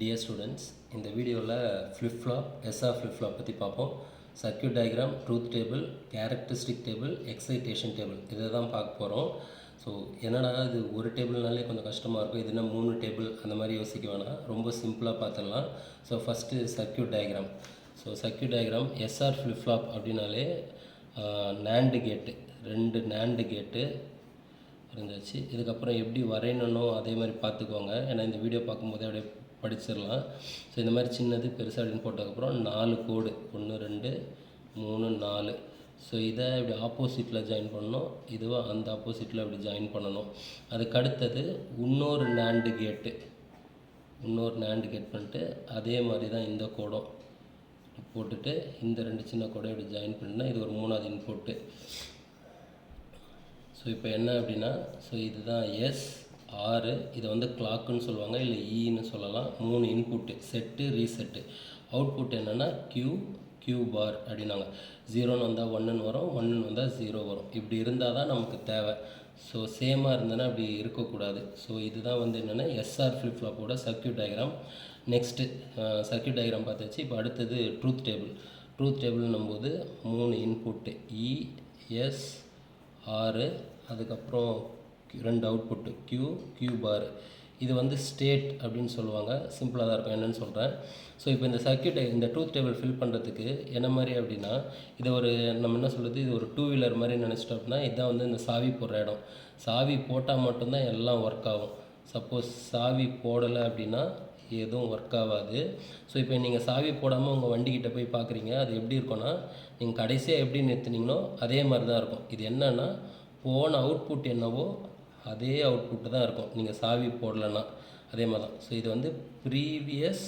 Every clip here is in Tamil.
Dear students, இந்த வீடியோவில் flip-flop, SR flip-flop பற்றி பார்ப்போம். Circuit diagram, truth table, characteristic table, excitation table இதை தான் பார்க்க போகிறோம். ஸோ என்னடா இது ஒரு டேபிள்னாலே கொஞ்சம் கஷ்டமாக இருக்கும், இதுனா 3 டேபிள் அந்த மாதிரி யோசிக்க வேணாம், ரொம்ப சிம்பிளாக பார்த்துடலாம். So first circuit diagram. So circuit diagram SR flip-flop அப்படின்னாலே NAND கேட்டு, 2 NAND கேட்டு இருந்துச்சு. இதுக்கப்புறம் எப்படி வரையணும் அதே மாதிரி பார்த்துக்கோங்க, ஏன்னா இந்த வீடியோ பார்க்கும்போதே அப்படியே படிச்சிடலாம். ஸோ இந்த மாதிரி சின்னது பெருசாக அப்படின்னு போட்டதுக்கப்புறம் 4 கோடு 1 2 3 4. ஸோ இதை இப்படி ஆப்போசிட்டில் ஜாயின் பண்ணணும், இதுவாக அந்த ஆப்போசிட்டில் இப்படி ஜாயின் பண்ணணும். அதுக்கு அடுத்தது இன்னொரு NAND கேட்டு, இன்னொரு NAND கேட் பண்ணிட்டு அதே மாதிரி தான் இந்த கோடும் போட்டுட்டு இந்த 2 சின்ன கோடை இப்படி ஜாயின் பண்ணினா இது ஒரு 3வது இன்புட்டு. ஸோ இப்போ என்ன அப்படின்னா, ஸோ இதுதான் எஸ் ஆறு, இதை வந்து கிளாக்குன்னு சொல்லுவாங்க, இல்லை ஈன்னு சொல்லலாம். 3 இன்புட்டு, செட்டு ரீசெட்டு. அவுட்புட் என்னென்னா கியூ பார் அப்படின்னாங்க. 0ன்னு வந்தால் 1ன்னு வரும், 1ன்னு வந்தால் 0 வரும். இப்படி இருந்தால் தான் நமக்கு தேவை. ஸோ சேமாக இருந்ததுன்னா அப்படி இருக்கக்கூடாது. ஸோ இதுதான் வந்து என்னென்னா எஸ்ஆர் flip-flopோட circuit diagram. Next circuit diagram பார்த்தாச்சு. இப்போ அடுத்தது ட்ரூத் டேபிள். ட்ரூத் டேபிள்னும் போது 3 இன்புட்டு எஸ் ஆறு, அதுக்கப்புறம் 2 அவுட்புட்டு கியூ பார். இது வந்து ஸ்டேட் அப்படின்னு சொல்லுவாங்க, சிம்பிளாக தான் இருக்கும், என்னென்னு சொல்கிறேன். ஸோ இப்போ இந்த சர்க்யூட்டை இந்த ட்ரூத் டேபிள் ஃபில் பண்ணுறதுக்கு என்ன மாதிரி அப்படின்னா, இதை ஒரு நம்ம என்ன சொல்கிறது, இது ஒரு 2 வீலர் மாதிரி நினச்சிட்டோம் அப்படின்னா, இதுதான் வந்து இந்த சாவி போடுற இடம். சாவி போட்டால் மட்டும்தான் எல்லாம் ஒர்க் ஆகும். சப்போஸ் சாவி போடலை அப்படின்னா எதுவும் ஒர்க் ஆகாது. ஸோ இப்போ நீங்கள் சாவி போடாமல் உங்கள் வண்டிக்கிட்ட போய் பார்க்குறீங்க, அது எப்படி இருக்கும்னா, நீங்கள் கடைசியாக எப்படி நிறுத்துனீங்களோ அதே மாதிரி தான் இருக்கும். இது என்னென்னா, போன அவுட்புட் என்னவோ அதே அவுட்புட்டு தான் இருக்கும் நீங்கள் சாவி போடலைன்னா, அதே மாதிரி தான். ஸோ இது வந்து ப்ரீவியஸ்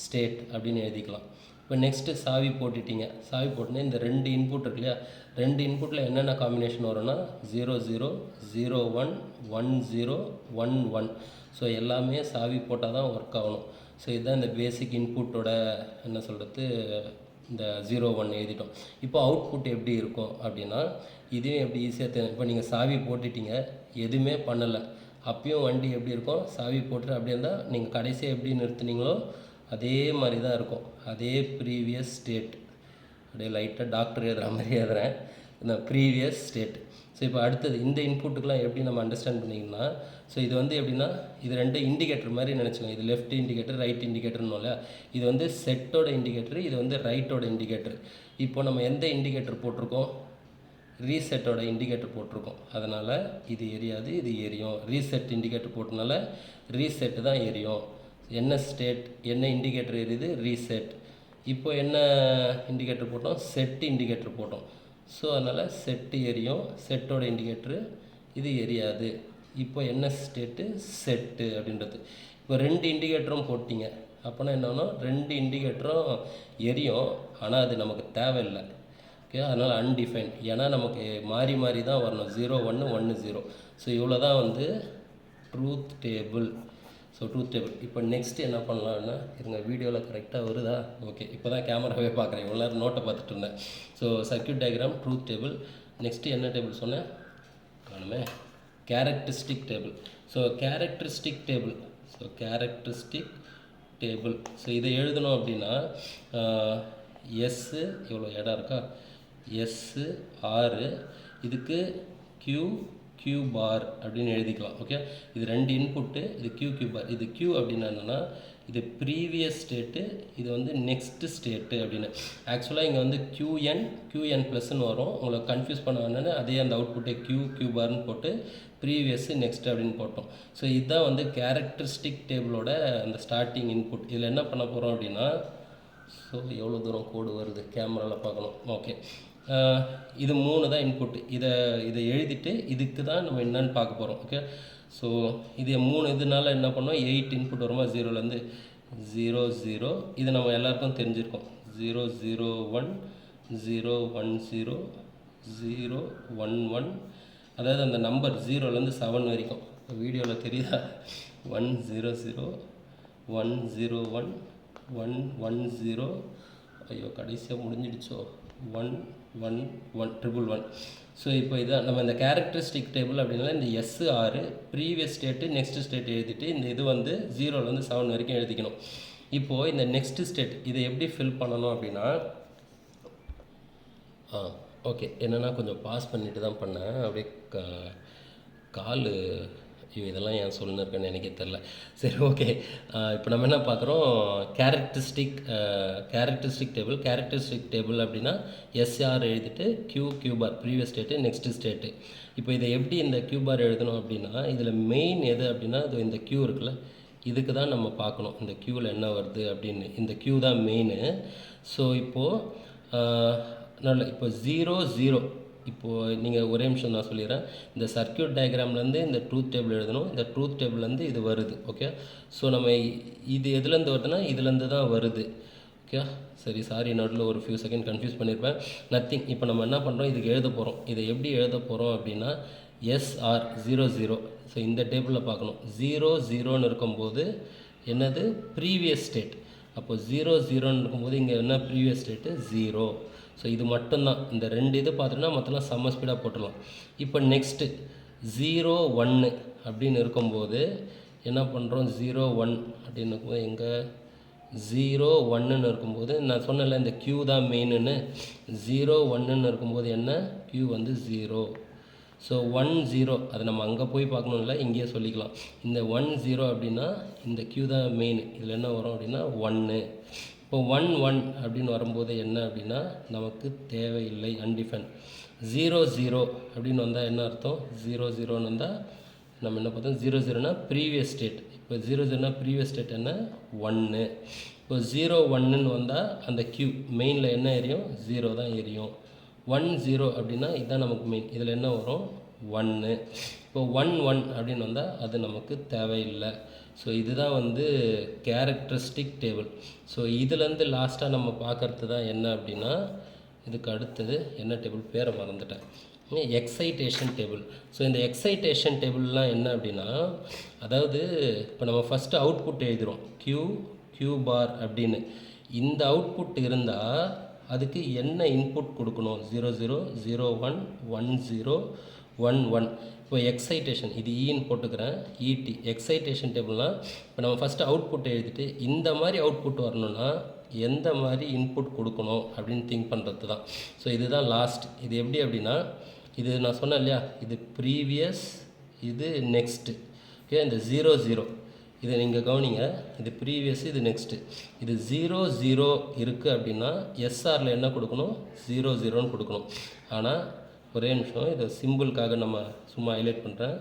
ஸ்டேட் அப்படின்னு எழுதிக்கலாம். இப்போ நெக்ஸ்ட்டு சாவி போட்டுட்டிங்க, சாவி போட்டுனா இந்த 2 இன்புட் இருக்கு இல்லையா, 2 இன்புட்டில் என்னென்ன காம்பினேஷன் வரும்னா 0 0 0 1 1 0 1 1. ஸோ எல்லாமே சாவி போட்டால் தான் ஒர்க் ஆகணும். ஸோ இதுதான் இந்த பேசிக் இன்புட்டோட என்ன சொல்கிறது, இந்த 0 1 எழுதிட்டோம். இப்போ அவுட்புட் எப்படி இருக்கும் அப்படின்னா, இதுவும் எப்படி ஈஸியாக தெரியும். இப்போ நீங்கள் சாவி போட்டுட்டீங்க, எதுவுமே பண்ணலை, அப்பயும் வண்டி எப்படி இருக்கும், சாவி போட்டுட்டு அப்படியே இருந்தால் நீங்கள் கடைசியாக எப்படி நிறுத்துனீங்களோ அதே மாதிரி தான் இருக்கும், அதே ப்ரீவியஸ் ஸ்டேட். அப்படியே லைட்டாக டாக்டர் எழுதுகிற மாதிரி எழுதுகிறேன், இந்த ப்ரீவியஸ் ஸ்டேட். ஸோ இப்போ அடுத்தது இந்த இன்புட்டுக்கெலாம் எப்படி நம்ம அண்டர்ஸ்டாண்ட் பண்ணிங்கன்னா, ஸோ இது வந்து எப்படின்னா, இது 2 இண்டிகேட்டர் மாதிரி நினச்சிக்கோங்க. இது லெஃப்ட் இண்டிகேட்டர், ரைட் இண்டிகேட்டர்னு இல்லையா, இது வந்து செட்டோட இண்டிகேட்டர், இது வந்து ரைட்டோட இண்டிகேட்டர். இப்போ நம்ம எந்த இண்டிகேட்டர் போட்டிருக்கோம், ரீசெட்டோட இண்டிகேட்டர் போட்டிருக்கோம், அதனால் இது எரியாது, இது எரியும். ரீசெட் இண்டிகேட்டர் போட்டனால ரீசெட்டு தான் எரியும். என்ன ஸ்டேட், என்ன இண்டிகேட்டர் எரியுது, ரீசெட். இப்போ என்ன இண்டிகேட்டர் போட்டோம், செட் இண்டிகேட்டர் போட்டோம். ஸோ அதனால் செட்டு எரியும், செட்டோட இண்டிகேட்டரு இது எரியாது. இப்போ என்ன ஸ்டேட்டு, செட்டு அப்படின்றது. இப்போ 2 இண்டிகேட்டரும் போட்டிங்க, அப்போனா என்னன்னா 2 இண்டிகேட்டரும் எரியும், ஆனால் அது நமக்கு தேவையில்லை. ஓகே, அதனால் அன்டிஃபைன், ஏன்னா நமக்கு மாறி மாறி தான் வரணும், 0 1 1 0. ஸோ இவ்வளோ தான் வந்து truth table. So truth table. இப்போ நெக்ஸ்ட்டு என்ன பண்ணலான்னா, இருங்க வீடியோவில் கரெக்டாக வருதா, ஓகே, இப்போ தான் கேமராவே பார்க்குறேன், இவ்வளோ நேரம் நோட்டை பார்த்துட்டு இருந்தேன். So circuit diagram, truth table. Next என்ன டேபிள் சொன்னேன், காணுமே, characteristic table. So characteristic table, so characteristic table. So இதை எழுதணும் அப்படின்னா, எஸ்ஸு இவ்வளோ இடம் இருக்கா, எஸ்ஸு ஆறு, இதுக்கு கியூ பார் அப்படின்னு எழுதிக்கலாம். ஓகே, இது 2 இன்புட்டு, இது கியூ பார். இது கியூ அப்படின்னா என்னென்னா, இது ப்ரீவியஸ் ஸ்டேட்டு, இது வந்து நெக்ஸ்ட்டு ஸ்டேட்டு அப்படின்னு. ஆக்சுவலாக இங்கே வந்து கியூஎன் ப்ளஸ்ன்னு வரும், உங்களை கன்ஃபியூஸ் பண்ண வேணும்னு அதே அந்த அவுட்புட்டை கியூ பார்னு போட்டு ப்ரீவியஸ்ஸு நெக்ஸ்ட் அப்படின்னு போட்டோம். ஸோ இதுதான் வந்து கேரக்டரிஸ்டிக் டேபிளோட அந்த ஸ்டார்டிங் இன்புட். இதில் என்ன பண்ண போகிறோம் அப்படின்னா, ஸோ எவ்வளோ தூரம் கோடு வருது கேமராவில் பார்க்கணும். ஓகே, இது 3 தான் இன்புட்டு. இதை எழுதிட்டு இதுக்கு தான் நம்ம என்னன்னு பார்க்க போகிறோம். ஓகே, ஸோ இது 3 இதனால என்ன பண்ணோம், 8 இன்புட் வருமா, 0லேருந்து 0 0. இது நம்ம எல்லாருக்கும் தெரிஞ்சிருக்கோம், 0 0 1 0 1 0 0 1 1. அதாவது அந்த நம்பர் 0லேருந்து 7 வரைக்கும் வீடியோவில் தெரியுதா, 1 0 0 1 0 1 1 1 0. ஐயோ கடைசியாக முடிஞ்சிடுச்சோ, 1 1 1 ட்ரிபிள் 1. ஸோ இப்போ இதான் நம்ம இந்த கேரக்டரிஸ்டிக் டேபிள் அப்படின்னா இந்த S6 previous state next state எழுதிட்டு இந்த இது வந்து 0லேருந்து 7 வரைக்கும் எழுதிக்கணும். இப்போது இந்த நெக்ஸ்ட் ஸ்டேட் இதை எப்படி ஃபில் பண்ணணும் அப்படின்னா ஓகே என்னென்னா கொஞ்சம் பாஸ் பண்ணிட்டு தான் பண்ணேன். அப்படியே கால் இதெல்லாம் ஏன் சொல்லிருக்கேன்னு எனக்கே தெரில. சரி ஓகே, இப்போ நம்ம என்ன பார்க்குறோம், கேரக்டரிஸ்டிக் டேபிள் அப்படின்னா எஸ்ஆர் எழுதிட்டு Q bar previous state next state. இப்போ இதை எப்படி இந்த கியூ பார் எழுதணும் அப்படின்னா இதில் மெயின் எது அப்படின்னா இது இந்த கியூ இருக்குல்ல, இதுக்கு தான் நம்ம பார்க்கணும் இந்த கியூவில் என்ன வருது அப்படின்னு. இந்த கியூ தான் மெயின். ஸோ இப்போது நல்ல இப்போ 0 0 இப்போது நீங்கள் ஒரே நிமிஷம் நான் சொல்லிடுறேன். இந்த சர்க்கியூட் டயக்ராம்லேருந்து இந்த ட்ரூத் டேபிள் எழுதணும், இந்த ட்ரூத் டேபிள்லேருந்து இது வருது. ஓகே, ஸோ நம்ம இது எதுலேருந்து வருதுன்னா இதுலேருந்து தான் வருது. ஓகே சரி, சாரி நடுவில் ஒரு ஃபியூ செகண்ட் கன்ஃபியூஸ் பண்ணியிருப்பேன். நத்திங். இப்போ நம்ம என்ன பண்ணுறோம், இதுக்கு எழுத போகிறோம். இதை எப்படி எழுத போகிறோம் அப்படின்னா SR 0 0. ஸோ இந்த டேபிளில் பார்க்கணும் 0 0ன்னு இருக்கும்போது என்னது ப்ரீவியஸ் ஸ்டேட். அப்போது 0 0ன்னு இருக்கும்போது இங்கே என்ன ப்ரீவியஸ் ஸ்டேட்டு 0. ஸோ இது மட்டும்தான். இந்த ரெண்டு இது பார்த்துட்டோன்னா மொத்தம் செம்ம ஸ்பீடாக போட்டுடலாம். இப்போ நெக்ஸ்ட்டு 0 1 அப்படின்னு இருக்கும்போது என்ன பண்ணுறோம், 0 1 அப்படின்னு இருக்கும்போது எங்கே 0 1ன்னு இருக்கும்போது நான் சொன்னேன்ல இந்த க்யூ தான் மெயின்னு. 0 1ன்னு இருக்கும்போது என்ன க்யூ வந்து 0. ஸோ 1 0 அதை நம்ம அங்கே போய் பார்க்கணும்ல, இங்கேயே சொல்லிக்கலாம். இந்த 1 0 அப்படின்னா இந்த க்யூ தான் மெயின். இதில் என்ன வரும் அப்படின்னா 1. இப்போ 1 1 அப்படின்னு வரும்போது என்ன அப்படின்னா நமக்கு தேவையில்லை, அன்டிஃபைன். 0 0 அப்படின்னு வந்தால் என்ன அர்த்தம், 0 0ன்னு வந்தால் நம்ம என்ன பார்த்தோம், 0 0னா ப்ரீவியஸ் ஸ்டேட். இப்போ 0 0னா ப்ரீவியஸ் ஸ்டேட் என்ன 1. இப்போ 0 1ன்னு வந்தால் அந்த கியூ மெயினில் என்ன எரியும் 0 தான் எரியும். 1 0 அப்படின்னா இதுதான் நமக்கு மெயின். இதில் என்ன வரும் 1. இப்போ 1 1 அப்படின்னு வந்தால் அது நமக்கு தேவையில்லை. ஸோ இதுதான் வந்து கேரக்டரிஸ்டிக் டேபிள். ஸோ இதுலேருந்து லாஸ்ட்டாக நம்ம பார்க்குறது தான் என்ன அப்படின்னா இதுக்கு அடுத்தது என்ன டேபிள் பேரை மறந்துட்டேன், எக்ஸைட்டேஷன் டேபிள். ஸோ இந்த எக்ஸைட்டேஷன் டேபிள்லாம் என்ன அப்படின்னா அதாவது இப்போ நம்ம ஃபஸ்ட்டு அவுட்புட் எழுதுகிறோம் கியூ பார் அப்படின்னு. இந்த அவுட்புட் இருந்தால் அதுக்கு என்ன இன்புட் கொடுக்கணும், 0 0 0 1 1 0 1 1. இப்போ எக்ஸைட்டேஷன் இது ஈன்னு போட்டுக்கிறேன், இடி எக்ஸைட்டேஷன் டேபிள்னால் இப்போ நம்ம ஃபஸ்ட்டு அவுட்புட் எழுதிட்டு இந்த மாதிரி அவுட்புட் வரணும்னா எந்த மாதிரி இன்புட் கொடுக்கணும் அப்படின்னு திங்க் பண்ணுறது தான். ஸோ இதுதான் லாஸ்ட். இது எப்படி அப்படின்னா இது நான் சொன்னேன் இல்லையா, இது ப்ரீவியஸ் இது நெக்ஸ்ட்டு. ஓகே, இந்த 0 0 இதை நீங்கள் கவனிங்க, இது ப்ரீவியஸ் இது நெக்ஸ்ட்டு. இது 0 0 இருக்குது அப்படின்னா எஸ்ஆரில் என்ன கொடுக்கணும் 0 0ன்னு கொடுக்கணும். ஆனால் ஒரே நிமிஷம் இதை சிம்பிளுக்காக நம்ம சும்மா ஹைலைட் பண்ணுறேன்.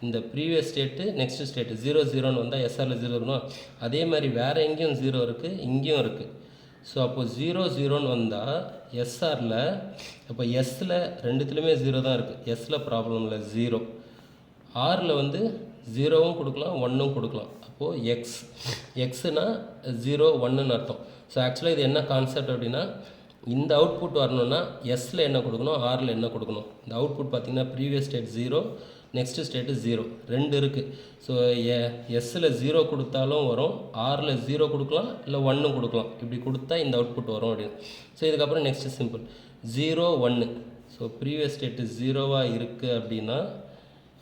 இந்த ப்ரீவியஸ் ஸ்டேட்டு நெக்ஸ்ட் ஸ்டேட்டு 0 0ன்னு வந்தால் எஸ்ஆரில் 0 இருக்கணும். அதே மாதிரி வேறு எங்கேயும் 0 இருக்குது, இங்கேயும் இருக்குது. ஸோ அப்போது 0 0ன்னு வந்தால் எஸ்ஆரில் அப்போ எஸ்ஸில் ரெண்டுத்துலேயுமே 0 தான் இருக்குது. எஸ்ஸில் ப்ராப்ளம் இல்லை 0. ஆரில் வந்து 0வும் கொடுக்கலாம் 1ம் கொடுக்கலாம். அப்போது எக்ஸ்னால் 0 1ன்னு அர்த்தம். ஸோ ஆக்சுவலாக இது என்ன கான்செப்ட் அப்படின்னா இந்த அவுட்புட் வரணும்னா எஸ்ஸில் என்ன கொடுக்கணும் ஆரில் என்ன கொடுக்கணும். இந்த அவுட்புட் பார்த்திங்கன்னா ப்ரீவியஸ் ஸ்டேட் 0 நெக்ஸ்ட்டு ஸ்டேட்டு 0 2 இருக்குது. ஸோ எஸ்ஸில் 0 கொடுத்தாலும் வரும், ஆரில் 0 கொடுக்கலாம் இல்லை 1 கொடுக்கலாம். இப்படி கொடுத்தா இந்த அவுட்புட் வரும் அப்படின்னு. ஸோ இதுக்கப்புறம் next simple 0 1. So previous state 0வாக இருக்குது அப்படின்னா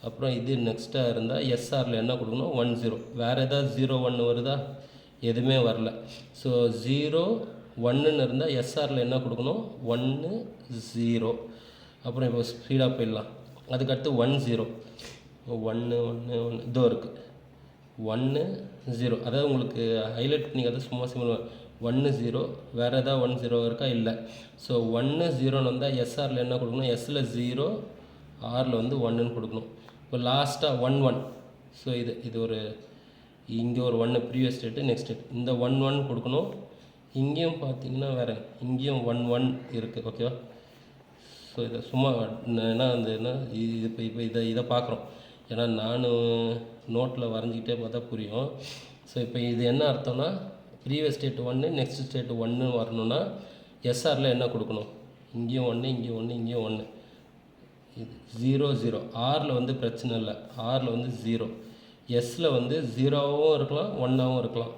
அப்புறம் இது நெக்ஸ்ட்டாக இருந்தால் எஸ்ஆரில் என்ன கொடுக்கணும் 1 0. வேறு ஏதாவது 0 1 வருதா, எதுவுமே வரல. ஸோ 0 1ன்னு இருந்தால் எஸ்ஆரில் என்ன கொடுக்கணும் 1 0. அப்புறம் இப்போ ஸ்பீடாக போயிடலாம். அதுக்கடுத்து 1 0 1 1 1 இதோ இருக்குது 1 0. அதாவது உங்களுக்கு ஹைலைட் பண்ணி அதை சும்மா சிம்பிள் 1 0. வேறு ஏதாவது 1 0 இருக்கா, இல்லை. ஸோ 1 0ன்னு வந்தால் எஸ்ஆரில் என்ன கொடுக்கணும் எஸ்ஸில் 0 ஆரில் வந்து 1ன்னு கொடுக்கணும். இப்போ லாஸ்ட்டாக 1 1. ஸோ இது ஒரு இங்கே ஒரு 1 ப்ரீவியஸ் ஸ்டேட்டு நெக்ஸ்ட் ஸ்டேட் இந்த 1 1 கொடுக்கணும். இங்கேயும் பார்த்தீங்கன்னா வேறு இங்கேயும் 1 1 இருக்குது. ஓகேவா. ஸோ இதை சும்மா ஏன்னா அந்த என்ன இது இப்போ இதை பார்க்குறோம். ஏன்னா நான் நோட்டில் வரைஞ்சிக்கிட்டே பார்த்தா புரியும். ஸோ இப்போ இது என்ன அர்த்தம்னா ப்ரீவியஸ் ஸ்டேட் 1 நெக்ஸ்ட் ஸ்டேட் 1 வரணும்னா எஸ்ஆரில் என்ன கொடுக்கணும், இங்கேயும் 1 இங்கேயும் 1 இங்கேயும் 1. இது 0 0. ஆரில் வந்து பிரச்சனை இல்லை, ஆரில் வந்து 0. எஸ்ஸில் வந்து 0வும் இருக்கலாம் 1ஆகவும் இருக்கலாம்.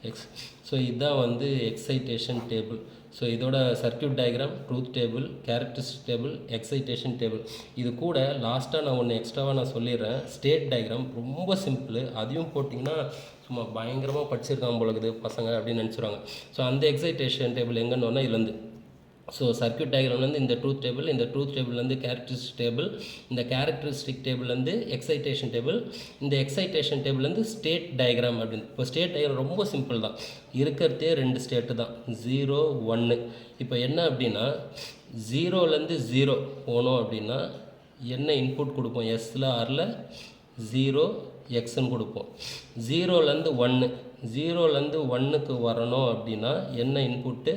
எக்ஸ். ஸோ இதுதான் வந்து எக்ஸைட்டேஷன் டேபிள். ஸோ இதோட circuit diagram, truth table, characteristic table, excitation table. இது கூட லாஸ்ட்டாக நான் ஒன்று எக்ஸ்ட்ராவாக நான் சொல்லிடுறேன். ஸ்டேட் டயக்ராம் ரொம்ப சிம்பிள். அதையும் போட்டிங்கன்னா சும்மா பயங்கரமாக படிச்சிருக்காங்க போலக்குது பசங்க அப்படின்னு நினச்சிடுவாங்க. ஸோ அந்த எக்ஸைட்டேஷன் டேபிள் எங்கன்னு ஒன்றா இதுலேருந்து. ஸோ சர்க்யூட் டயக்ராம்லேருந்து இந்த ட்ரூத் டேபிள், இந்த ட்ரூத் டேபிள்லேருந்து கேரக்டரிஸ்டிக் டேபிள், இந்த கேரக்டரிஸ்டிக் டேபிள்லேருந்து எக்ஸைட்டேஷன் டேபிள், இந்த எக்ஸைட்டேஷன் டேபிள்லேருந்து ஸ்டேட் டயக்ராம் அப்படின்னு. இப்போ ஸ்டேட் டயக்ராம் ரொம்ப சிம்பிள் தான். இருக்கிறதே 2 ஸ்டேட்டு தான், 0 1. இப்போ என்ன அப்படின்னா 0லேருந்து 0 போனோம் அப்படின்னா என்ன இன்புட் கொடுப்போம்? எஸ்ஸில் ஆரில் 0 எக்ஸ்ன்னு கொடுப்போம். 0லேருந்து 1, 0லேருந்து 1க்கு வரணும் அப்படின்னா என்ன இன்புட்டு?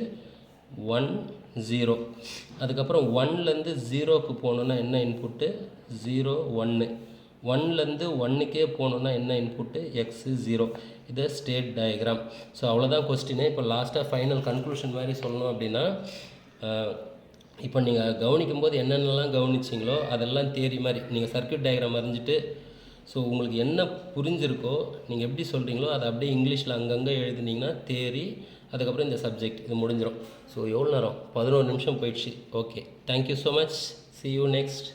1 0. அதுக்கப்புறம் 1லேருந்து 0க்கு போகணுன்னா என்ன இன்புட்டு? 0 1. 1லேருந்து 1க்கே போகணுன்னா என்ன இன்புட்டு? எக்ஸ் 0. இது ஸ்டேட் டயக்ராம். ஸோ அவ்வளோதான் கொஸ்டினே. இப்போ லாஸ்ட்டாக ஃபைனல் கன்க்ளூஷன் மாதிரி சொல்லணும் அப்படின்னா, இப்போ நீங்கள் கவனிக்கும்போது என்னென்னலாம் கவனிச்சிங்களோ அதெல்லாம் தேரி மாதிரி நீங்கள் சர்க்யூட் டயக்ராம் அறிஞ்சிட்டு, ஸோ உங்களுக்கு என்ன புரிஞ்சிருக்கோ நீங்கள் எப்படி சொல்கிறீங்களோ அதை அப்படியே இங்கிலீஷில் அங்கங்கே எழுதுனீங்கன்னா தேரி, அதுக்கப்புறம் இந்த சப்ஜெக்ட் இது முடிஞ்சிடும். ஸோ எவ்வளோ நேரம்? 11 நிமிஷம் போயிடுச்சு. Okay, thank you so much. see you next.